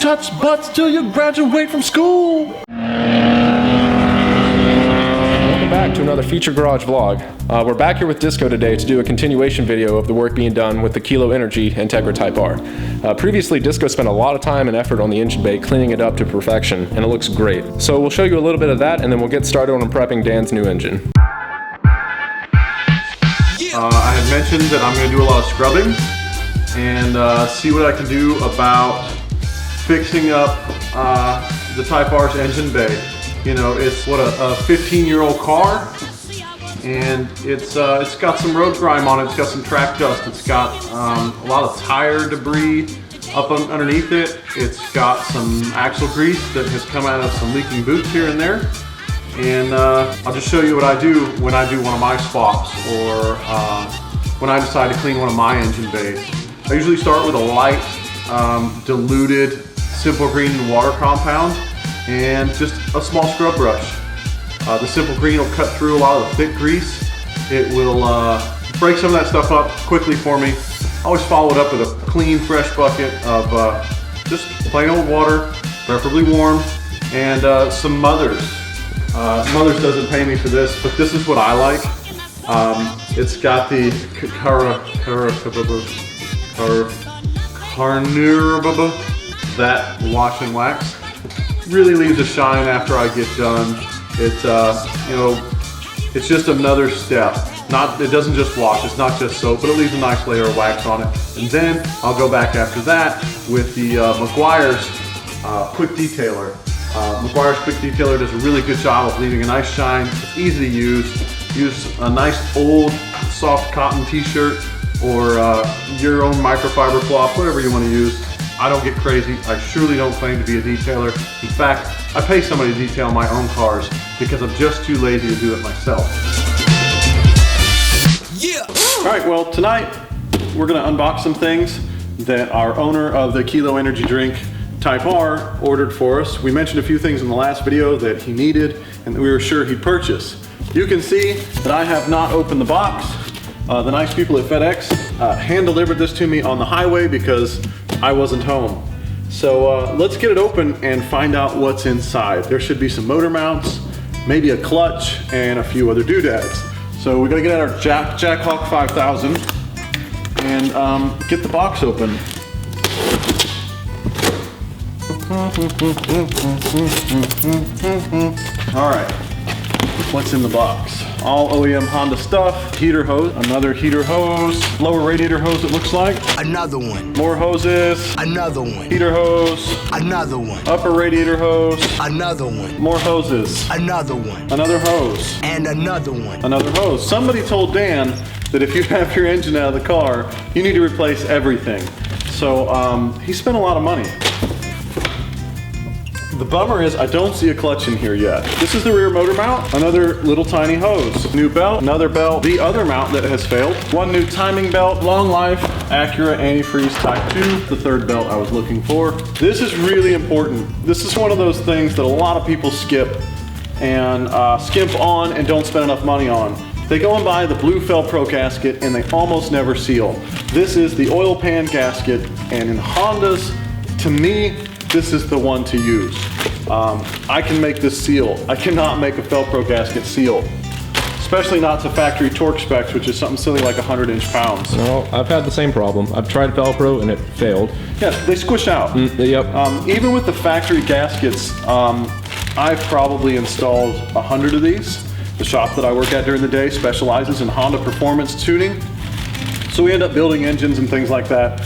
touch butts till you graduate from school. Welcome back to another Feature Garage vlog. We're back here with Disco today to do a continuation video of the work being done with the Kilo Energy Integra Type R. Previously, Disco spent a lot of time and effort on the engine bay, cleaning it up to perfection, and it looks great. So we'll show you a little bit of that, and then we'll get started on prepping Dan's new engine. I had mentioned that I'm going to do a lot of scrubbing and see what I can do about fixing up the Type R's engine bay. You know, it's what a 15-year-old car, and it's got some road grime on it. It's got some track dust. It's got a lot of tire debris up underneath it. It's got some axle grease that has come out of some leaking boots here and there. And I'll just show you what I do when I do one of my swaps, or when I decide to clean one of my engine bays. I usually start with a light, diluted Simple Green water compound and just a small scrub brush. The Simple Green will cut through a lot of the thick grease. It will break some of that stuff up quickly for me. I always follow it up with a clean, fresh bucket of just plain old water, preferably warm, and some Mothers. Mothers doesn't pay me for this, but this is what I like. It's got the Carnauba, that wash and wax. Really leaves a shine after I get done. It's you know, it's just another step. It doesn't just wash, it's not just soap, but it leaves a nice layer of wax on it. And then I'll go back after that with the Meguiar's Quick Detailer. Meguiar's Quick Detailer does a really good job of leaving a nice shine. It's easy to use. Use a nice old soft cotton t-shirt or your own microfiber cloth, whatever you want to use. I don't get crazy. I surely don't claim to be a detailer. In fact, I pay somebody to detail my own cars because I'm just too lazy to do it myself. Yeah. All right, well, tonight we're gonna unbox some things that our owner of the Kilo Energy Drink Type R ordered for us. We mentioned a few things in the last video that he needed and that we were sure he'd purchase. You can see that I have not opened the box. The nice people at FedEx hand delivered this to me on the highway because I wasn't home. So let's get it open and find out what's inside. There should be some motor mounts, maybe a clutch, and a few other doodads. So we gotta get out our Jackhawk 5000 and get the box open. All right, what's in the box? All OEM Honda stuff, heater hose, another heater hose, lower radiator hose it looks like. Another one. More hoses. Another one. Heater hose. Another one. Upper radiator hose. Another one. More hoses. Another one. Another hose. And another one. Another hose. Somebody told Dan that if you have your engine out of the car, you need to replace everything. So he spent a lot of money. The bummer is I don't see a clutch in here yet. This is the rear motor mount, another little tiny hose. New belt, another belt, the other mount that has failed. One new timing belt, long life, Acura antifreeze Type 2, the third belt I was looking for. This is really important. This is one of those things that a lot of people skip and skimp on and don't spend enough money on. They go and buy the blue Fel-Pro gasket and they almost never seal. This is the oil pan gasket, and in Hondas, to me, this is the one to use. I can make this seal. I cannot make a Fel-Pro gasket seal, especially not to factory torque specs, which is something silly like 100 inch-pounds. No, I've had the same problem. I've tried Fel-Pro and it failed. Yeah, they squish out. Yep. Even with the factory gaskets, I've probably installed 100 of these. The shop that I work at during the day specializes in Honda performance tuning. So we end up building engines and things like that.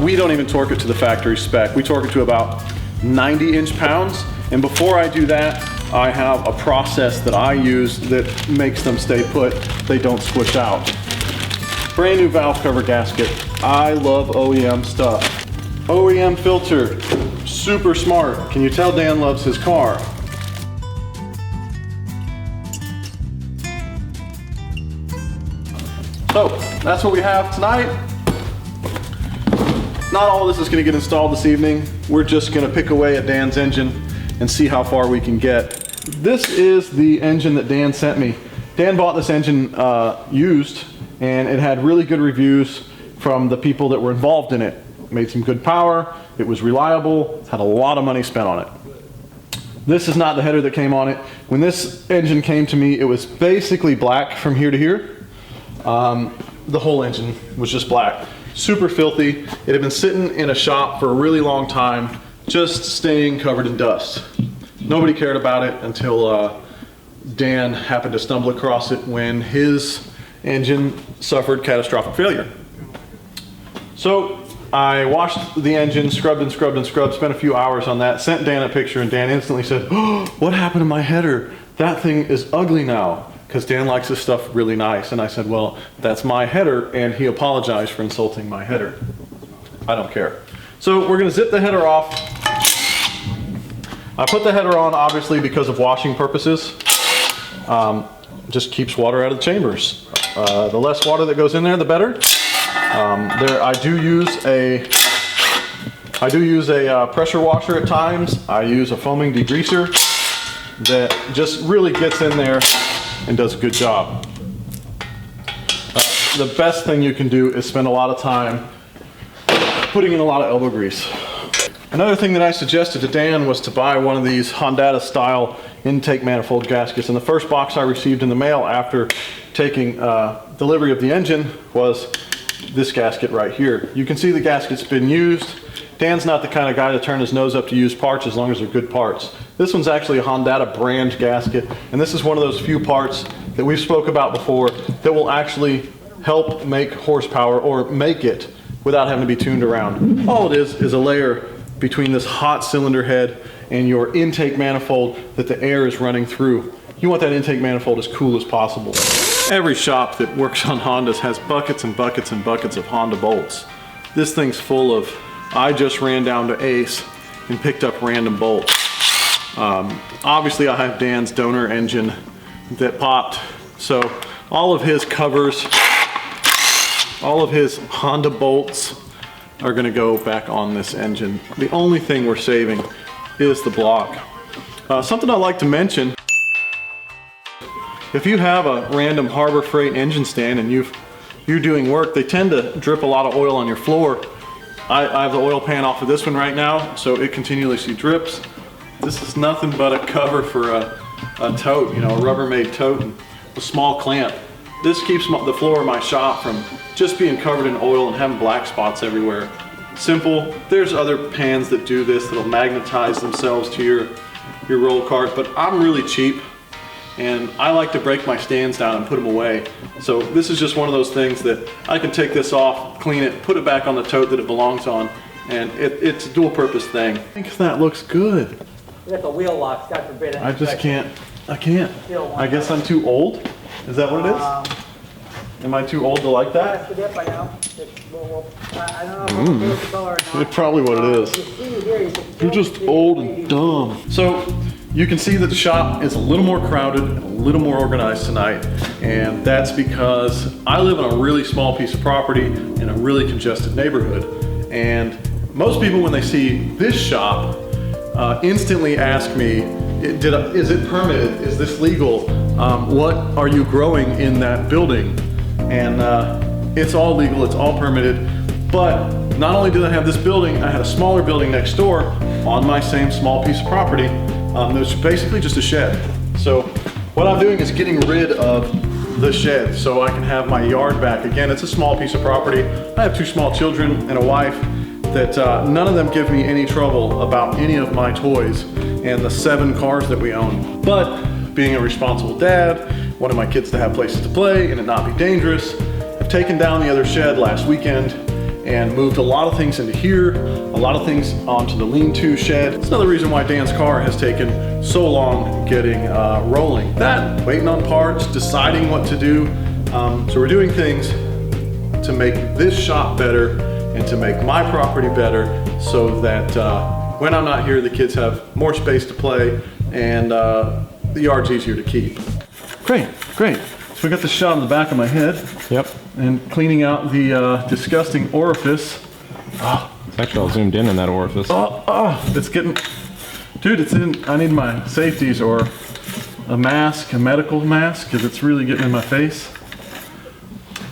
We don't even torque it to the factory spec. We torque it to about 90 inch-pounds. And before I do that, I have a process that I use that makes them stay put. They don't squish out. Brand new valve cover gasket. I love OEM stuff. OEM filter, super smart. Can you tell Dan loves his car? So that's what we have tonight. Not all of this is going to get installed this evening. We're just going to pick away at Dan's engine and see how far we can get. This is the engine that Dan sent me. Dan bought this engine used, and it had really good reviews from the people that were involved in it. made some good power, it was reliable, had a lot of money spent on it. This is not the header that came on it. When this engine came to me, it was basically black from here to here. The whole engine was just black. Super filthy. It had been sitting in a shop for a really long time, just staying covered in dust. Nobody cared about it until Dan happened to stumble across it when his engine suffered catastrophic failure. So I washed the engine, scrubbed and scrubbed and scrubbed, spent a few hours on that, sent Dan a picture, and Dan instantly said, "Oh, what happened to my header? That thing is ugly now." Because Dan likes this stuff really nice. And I said, "Well, that's my header," and he apologized for insulting my header. I don't care. So we're gonna zip the header off. I put the header on obviously because of washing purposes. Just keeps water out of the chambers. The less water that goes in there, the better. I do use a pressure washer at times. I use a foaming degreaser that just really gets in there and does a good job. The best thing you can do is spend a lot of time putting in a lot of elbow grease. Another thing that I suggested to Dan was to buy one of these Honda style intake manifold gaskets. And the first box I received in the mail after taking delivery of the engine was this gasket right here. You can see the gasket's been used. Dan's not the kind of guy to turn his nose up to used parts as long as they're good parts. This one's actually a Honda brand gasket, and this is one of those few parts that we've spoke about before that will actually help make horsepower or make it without having to be tuned around. All it is a layer between this hot cylinder head and your intake manifold that the air is running through. You want that intake manifold as cool as possible. Every shop that works on Hondas has buckets and buckets and buckets of Honda bolts. This thing's full of, I just ran down to Ace and picked up random bolts. Obviously I have Dan's donor engine that popped, so all of his covers, all of his Honda bolts are gonna go back on this engine. The only thing we're saving is the block. Something I'd like to mention, if you have a random Harbor Freight engine stand and you're doing work, they tend to drip a lot of oil on your floor. I have the oil pan off of this one right now, so it continuously drips. This is nothing but a cover for a tote, you know, a Rubbermaid tote and a small clamp. This keeps the floor of my shop from just being covered in oil and having black spots everywhere. Simple. There's other pans that do this that'll magnetize themselves to your roll cart, but I'm really cheap and I like to break my stands down and put them away. So this is just one of those things that I can take this off, clean it, put it back on the tote that it belongs on, and it's a dual purpose thing. I think that looks good. You got the wheel locks, God forbid. I just can't. I guess I'm too old. Is that what it is? Am I too old to like that? I don't know if it's color or not. It's probably what it is. You're just old and dumb. So you can see that the shop is a little more crowded, a little more organized tonight, and that's because I live on a really small piece of property in a really congested neighborhood. And most people, when they see this shop, instantly ask me, is it permitted? Is this legal? What are you growing in that building? And it's all legal, it's all permitted. But not only did I have this building, I had a smaller building next door on my same small piece of property. It was basically just a shed. So what I'm doing is getting rid of the shed so I can have my yard back. Again, it's a small piece of property. I have 2 small children and a wife that none of them give me any trouble about any of my toys and the 7 cars that we own. But being a responsible dad, wanting my kids to have places to play and it not be dangerous, I've taken down the other shed last weekend and moved a lot of things into here, a lot of things onto the lean-to shed. It's another reason why Dan's car has taken so long getting rolling. That, waiting on parts, deciding what to do. So we're doing things to make this shop better and to make my property better so that when I'm not here, the kids have more space to play and the yard's easier to keep. Great. So we got the shot on the back of my head. Yep. And cleaning out the disgusting orifice. It's actually all zoomed in that orifice. It's getting, dude, it's in, I need my safeties or a mask, a medical mask, because it's really getting in my face.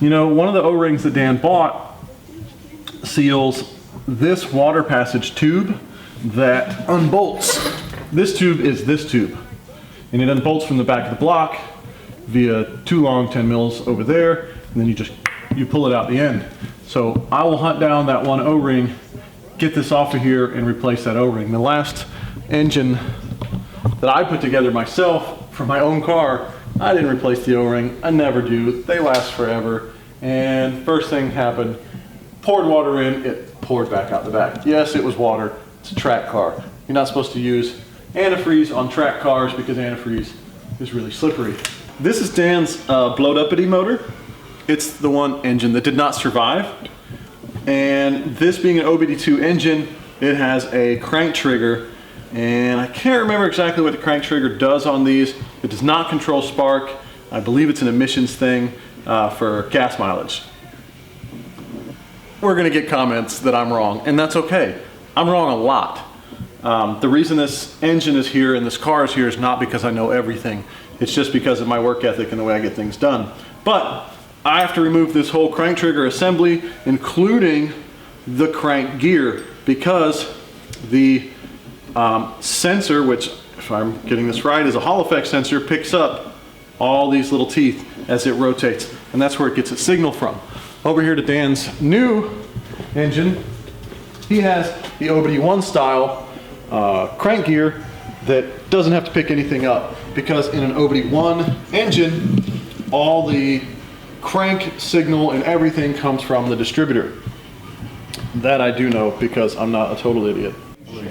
You know, one of the O-rings that Dan bought seals this water passage tube that unbolts. This tube is this tube, and it unbolts from the back of the block via 2 long 10 mils over there, and then you pull it out the end. So I will hunt down that one O-ring, get this off of here, and replace that O-ring. The last engine that I put together myself for my own car, I didn't replace the O-ring. I never do. They last forever. And first thing happened, poured water in, it poured back out the back. Yes, it was water. It's a track car. You're not supposed to use antifreeze on track cars because antifreeze is really slippery. This is Dan's blowed uppity motor. It's the one engine that did not survive. And this being an OBD2 engine, it has a crank trigger, and I can't remember exactly what the crank trigger does on these. It does not control spark. I believe it's an emissions thing for gas mileage. We're gonna get comments that I'm wrong, and that's okay. I'm wrong a lot. The reason this engine is here and this car is here is not because I know everything. It's just because of my work ethic and the way I get things done. But I have to remove this whole crank trigger assembly, including the crank gear, because the sensor, which if I'm getting this right is a Hall effect sensor, picks up all these little teeth as it rotates, and that's where it gets its signal from. Over here to Dan's new engine, he has the OBD1 style crank gear that doesn't have to pick anything up, because in an OBD1 engine, all the crank signal and everything comes from the distributor. That I do know because I'm not a total idiot. Ford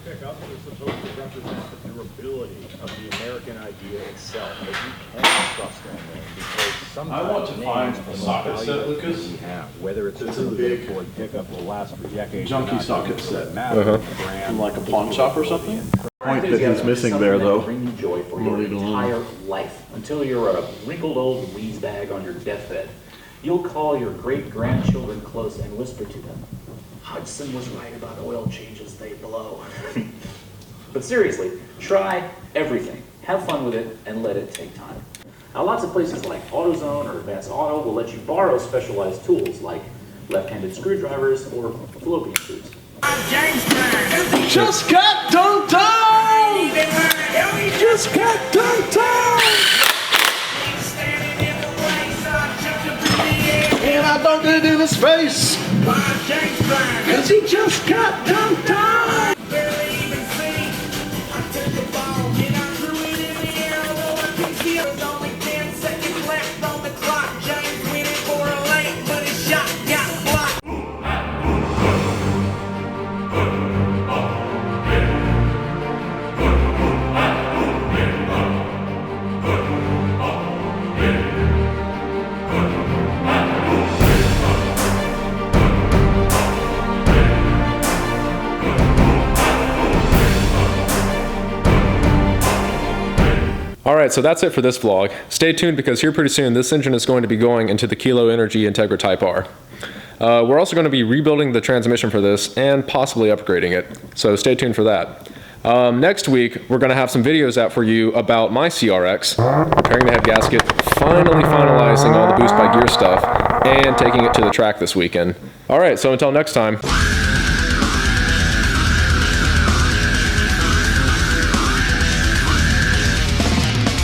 pickup is supposed to represent the durability of the American idea itself, but you can't trust that name because sometimes I want to find a socket set, Lucas. Whether it's It's a a big Ford pickup will last for decades. junkie socket set. From like a pawn shop or something. Point that he's missing there, though. Bring you joy for I'm your gonna leave it alone. entire life until you're a wrinkled old weeze bag on your deathbed. You'll call your great-grandchildren close and whisper to them, "Hudson was right about oil changes, they blow." But seriously, try everything. Have fun with it and let it take time. Now, lots of places like AutoZone or Advanced Auto will let you borrow specialized tools like left-handed screwdrivers or fallopian tubes. Just got done time! Just got done time! And I bumped it in his face, cause he just got done time! All right, so that's it for this vlog. Stay tuned because here pretty soon this engine is going to be going into the Kilo Energy Integra Type R. We're also going to be rebuilding the transmission for this and possibly upgrading it, so stay tuned for that. Next week, we're going to have some videos out for you about my CRX, repairing the head gasket, finally finalizing all the Boost by Gear stuff, and taking it to the track this weekend. All right, so until next time.